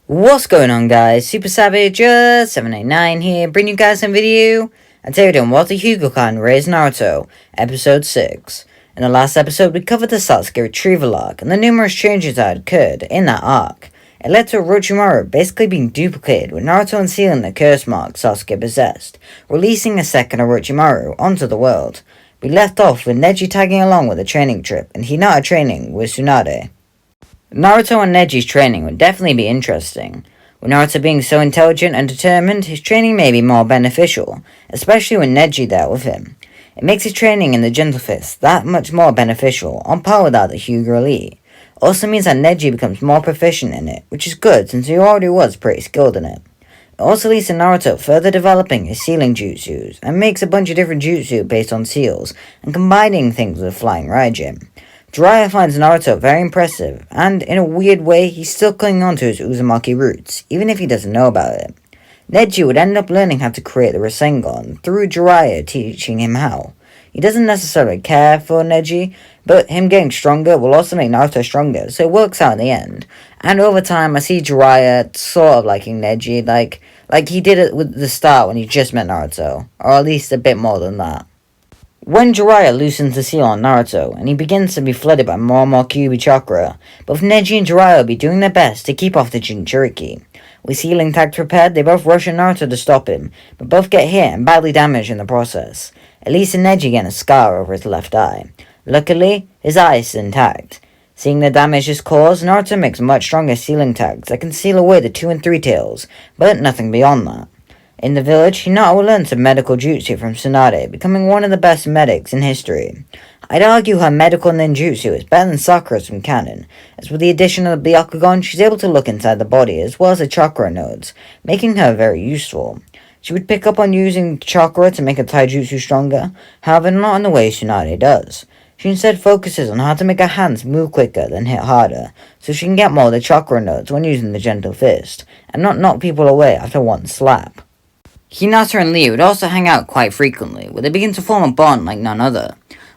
What's going on, guys? Super Savage 789 here, bringing you guys some video. And today we're doing What the Hyuga Clan Raised Naruto, episode 6. In the last episode, we covered the Sasuke retrieval arc and the numerous changes that had occurred in that arc. It led to Orochimaru basically being duplicated, with Naruto unsealing the curse mark Sasuke possessed, releasing a second Orochimaru onto the world. We left off with Neji tagging along with a training trip, and Hinata training with Tsunade. Naruto and Neji's training would definitely be interesting. With Naruto being so intelligent and determined, his training may be more beneficial, especially with Neji there with him. It makes his training in the Gentle Fist that much more beneficial, on par with that of the Hyuga Elite. Also means that Neji becomes more proficient in it, which is good since he already was pretty skilled in it. It also leads to Naruto further developing his sealing jutsus, and makes a bunch of different jutsu based on seals, and combining things with Flying Raijin. Jiraiya finds Naruto very impressive, and in a weird way, he's still clinging on to his Uzumaki roots, even if he doesn't know about it. Neji would end up learning how to create the Rasengan through Jiraiya teaching him how. He doesn't necessarily care for Neji, but him getting stronger will also make Naruto stronger, so it works out in the end. And over time, I see Jiraiya sort of liking Neji, like he did it with the start when he just met Naruto, or at least a bit more than that. When Jiraiya loosens the seal on Naruto, and he begins to be flooded by more and more Kyuubi chakra, both Neji and Jiraiya will be doing their best to keep off the Jinchuriki. With sealing tags prepared, they both rush at Naruto to stop him, but both get hit and badly damaged in the process. At least Neji getting a scar over his left eye. Luckily, his eye is intact. Seeing the damage is caused, Naruto makes much stronger sealing tags that can seal away the 2 and 3 tails, but nothing beyond that. In the village, Hinata will learn some medical jutsu from Tsunade, becoming one of the best medics in history. I'd argue her medical ninjutsu is better than Sakura's from canon, as with the addition of the Byakugan, she's able to look inside the body as well as the chakra nodes, making her very useful. She would pick up on using chakra to make her taijutsu stronger, however not in the way Tsunade does. She instead focuses on how to make her hands move quicker than hit harder, so she can get more of the chakra nodes when using the Gentle Fist, and not knock people away after one slap. Hinata and Lee would also hang out quite frequently, where they begin to form a bond like none other.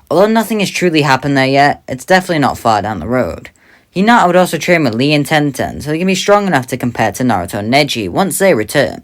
Although nothing has truly happened there yet, it's definitely not far down the road. Hinata would also train with Lee and Tenten, so they can be strong enough to compare to Naruto and Neji once they return.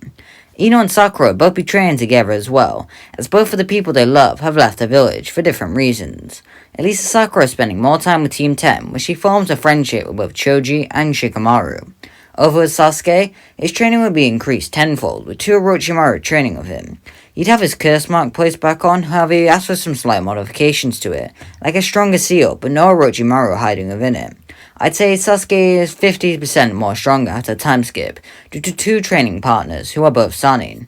Ino and Sakura would both be training together as well, as both of the people they love have left the village for different reasons. At least Sakura is spending more time with Team 10, where she forms a friendship with both Choji and Shikamaru. Over with Sasuke, his training would be increased tenfold, with 2 Orochimaru training with him. He'd have his curse mark placed back on, however he asked for some slight modifications to it, like a stronger seal, but no Orochimaru hiding within it. I'd say Sasuke is 50% more stronger after a time skip, due to 2 training partners, who are both Sanin.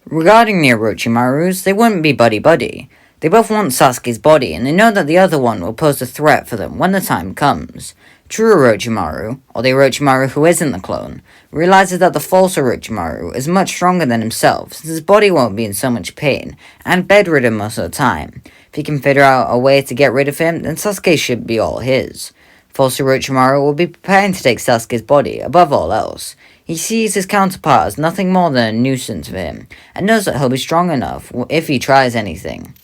Regarding the Orochimarus, they wouldn't be buddy-buddy. They both want Sasuke's body, and they know that the other one will pose a threat for them when the time comes. True Orochimaru, or the Orochimaru who isn't the clone, realizes that the false Orochimaru is much stronger than himself, since his body won't be in so much pain, and bedridden most of the time. If he can figure out a way to get rid of him, then Sasuke should be all his. False Orochimaru will be preparing to take Sasuke's body above all else. He sees his counterpart as nothing more than a nuisance for him, and knows that he'll be strong enough if he tries anything.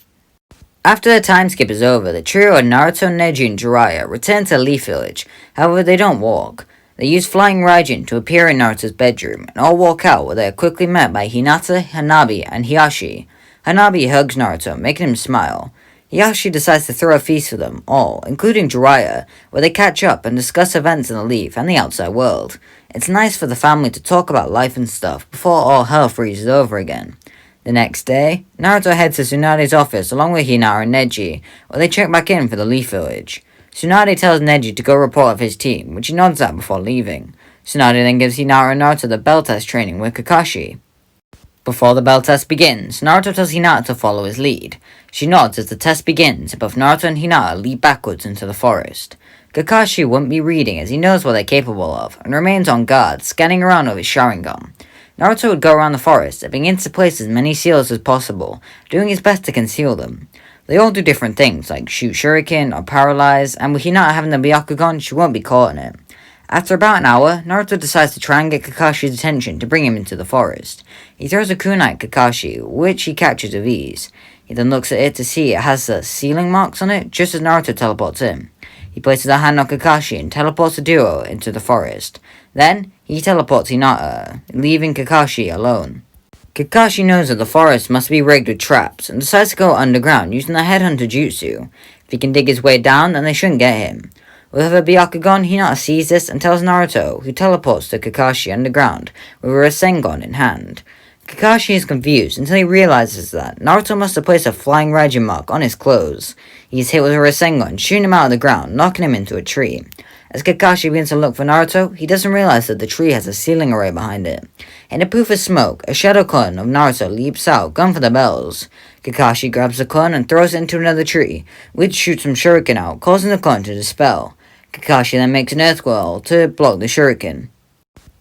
After the time skip is over, the trio of Naruto, Neji, and Jiraiya return to Leaf Village. However, they don't walk. They use Flying Raijin to appear in Naruto's bedroom, and all walk out where they are quickly met by Hinata, Hanabi, and Hiyashi. Hanabi hugs Naruto, making him smile. Hiyashi decides to throw a feast for them all, including Jiraiya, where they catch up and discuss events in the Leaf and the outside world. It's nice for the family to talk about life and stuff before all hell freezes over again. The next day, Naruto heads to Tsunade's office along with Hinata and Neji, where they check back in for the Leaf Village. Tsunade tells Neji to go report of his team, which he nods at before leaving. Tsunade then gives Hinata and Naruto the bell test training with Kakashi. Before the bell test begins, Naruto tells Hinata to follow his lead. She nods as the test begins, and both Naruto and Hinata leap backwards into the forest. Kakashi won't be reading as he knows what they're capable of, and remains on guard, scanning around with his Sharingan. Naruto would go around the forest and begin to place as many seals as possible, doing his best to conceal them. They all do different things, like shoot shuriken or paralyze, and with Hinata having the Byakugan, she won't be caught in it. After about an hour, Naruto decides to try and get Kakashi's attention to bring him into the forest. He throws a kunai at Kakashi, which he catches with ease. He then looks at it to see it has the sealing marks on it, just as Naruto teleports in. He places a hand on Kakashi and teleports the duo into the forest. Then, he teleports Hinata, leaving Kakashi alone. Kakashi knows that the forest must be rigged with traps, and decides to go underground using the headhunter jutsu. If he can dig his way down, then they shouldn't get him. With her Byakugan, Hinata sees this and tells Naruto, who teleports to Kakashi underground with her Rasengan in hand. Kakashi is confused until he realizes that Naruto must have placed a flying Raijin mark on his clothes. He is hit with a Rasengan, shooting him out of the ground, knocking him into a tree. As Kakashi begins to look for Naruto, he doesn't realize that the tree has a ceiling array behind it. In a poof of smoke, a shadow clone of Naruto leaps out, gun for the bells. Kakashi grabs the clone and throws it into another tree, which shoots some shuriken out, causing the clone to dispel. Kakashi then makes an earthquake to block the shuriken.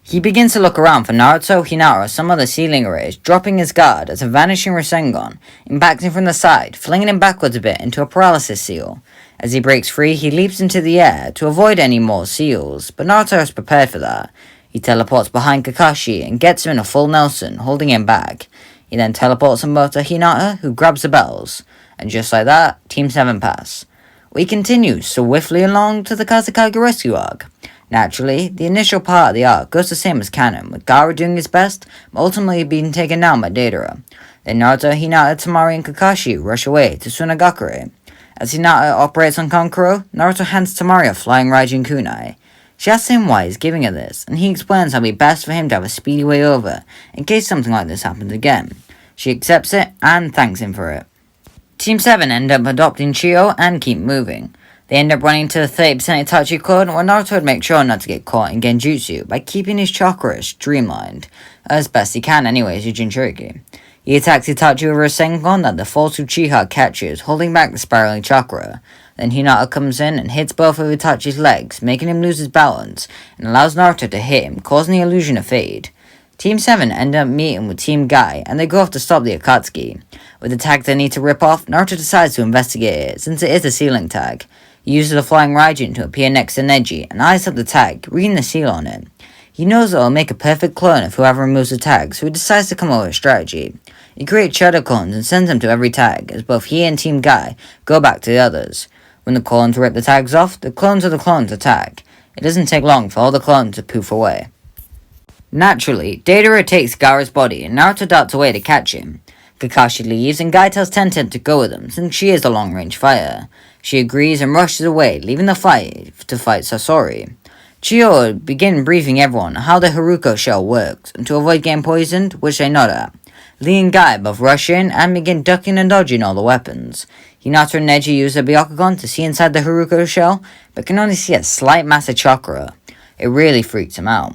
He begins to look around for Naruto, Hinata, or some other ceiling arrays, dropping his guard as a vanishing Rasengan impacts him from the side, flinging him backwards a bit into a paralysis seal. As he breaks free, he leaps into the air to avoid any more seals, but Naruto is prepared for that. He teleports behind Kakashi and gets him in a full Nelson, holding him back. He then teleports them both to Hinata, who grabs the bells. And just like that, Team 7 pass. We continue swiftly along to the Kazekage rescue arc. Naturally, the initial part of the arc goes the same as canon, with Gaara doing his best, but ultimately being taken down by Deidara. Then Naruto, Hinata, Temari, and Kakashi rush away to Sunagakure. As Hinata operates on Kankuro, Naruto hands Temari a flying Raijin kunai. She asks him why he's giving her this, and he explains how it'd be best for him to have a speedy way over, in case something like this happens again. She accepts it, and thanks him for it. Team 7 end up adopting Chiyo and keep moving. They end up running to the 30% Itachi clone, where Naruto would make sure not to get caught in Genjutsu by keeping his chakra streamlined, as best he can anyways with Jinchuriki. He attacks Itachi with a Rasengan that the false Uchiha catches, holding back the spiraling chakra. Then Hinata comes in and hits both of Itachi's legs, making him lose his balance, and allows Naruto to hit him, causing the illusion to fade. Team 7 end up meeting with Team Guy, and they go off to stop the Akatsuki. With the tag they need to rip off, Naruto decides to investigate it, since it is a sealing tag. He uses a flying Raijin to appear next to Neji, and eyes up the tag, reading the seal on it. He knows that it'll make a perfect clone if whoever removes the tag, so he decides to come up with a strategy. He creates shadow clones and sends them to every tag, as both he and Team Guy go back to the others. When the clones rip the tags off, the clones of the clones attack. It doesn't take long for all the clones to poof away. Naturally, Deidara takes Gaara's body and Naruto darts away to catch him. Kakashi leaves and Guy tells Tenten to go with him since she is the long-range fighter. She agrees and rushes away, leaving the fight to fight Sasori. Chiyo begin briefing everyone on how the Haruko shell works and to avoid getting poisoned, which they nod at. Lee and Guy both rush in and begin ducking and dodging all the weapons. Hinata and Neji use their Byakugan to see inside the Haruko shell, but can only see a slight mass of chakra. It really freaks him out.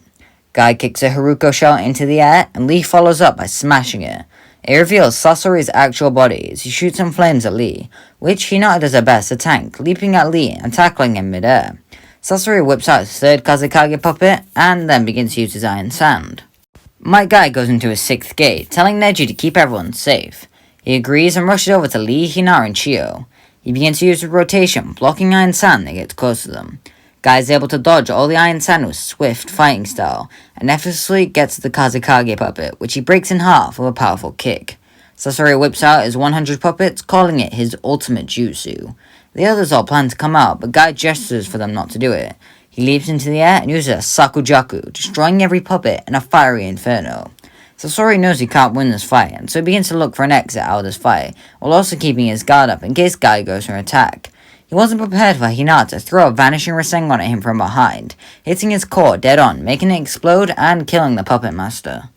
Guy kicks a Haruko shell into the air, and Lee follows up by smashing it. It reveals Sasori's actual body as he shoots some flames at Lee, which Hinata does her best to tank, leaping at Lee and tackling him mid-air. Sasori whips out his third Kazekage puppet, and then begins to use his Iron Sand. Might Guy goes into his sixth gate, telling Neji to keep everyone safe. He agrees and rushes over to Lee, Hinata, and Chiyo. He begins to use the rotation, blocking Iron Sand that gets close to them. Guy is able to dodge all the Iron Sand with swift fighting style, and effortlessly gets to the Kazekage puppet, which he breaks in half with a powerful kick. Sasori whips out his 100 puppets, calling it his ultimate jutsu. The others all plan to come out, but Guy gestures for them not to do it. He leaps into the air and uses a Sakujaku, destroying every puppet in a fiery inferno. Sasori knows he can't win this fight, and so he begins to look for an exit out of this fight, while also keeping his guard up in case Guy goes for an attack. He wasn't prepared for Hinata to throw a vanishing Rasengan at him from behind, hitting his core dead on, making it explode and killing the puppet master.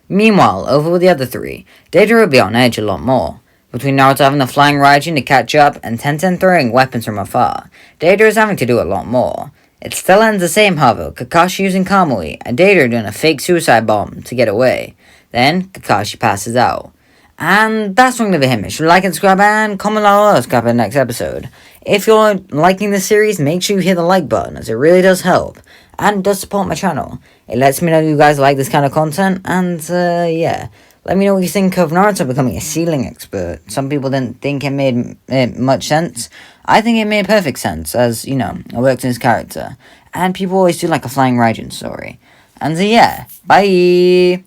Meanwhile, over with the other three, Deidara will be on edge a lot more. Between Naruto having the flying Raijin to catch up and Tenten throwing weapons from afar, Deidara is having to do a lot more. It still ends the same, however, Kakashi using Kamui and Deidara doing a fake suicide bomb to get away. Then, Kakashi passes out. And that's going to be him. Make sure to like and subscribe and comment down below to subscribe to the next episode. If you're liking this series, make sure you hit the like button, as it really does help. And does support my channel. It lets me know you guys like this kind of content, and yeah. Let me know what you think of Naruto becoming a sealing expert. Some people didn't think it made much sense. I think it made perfect sense, as, you know, it works in his character. and people always do like a flying Raijin story. And yeah, bye!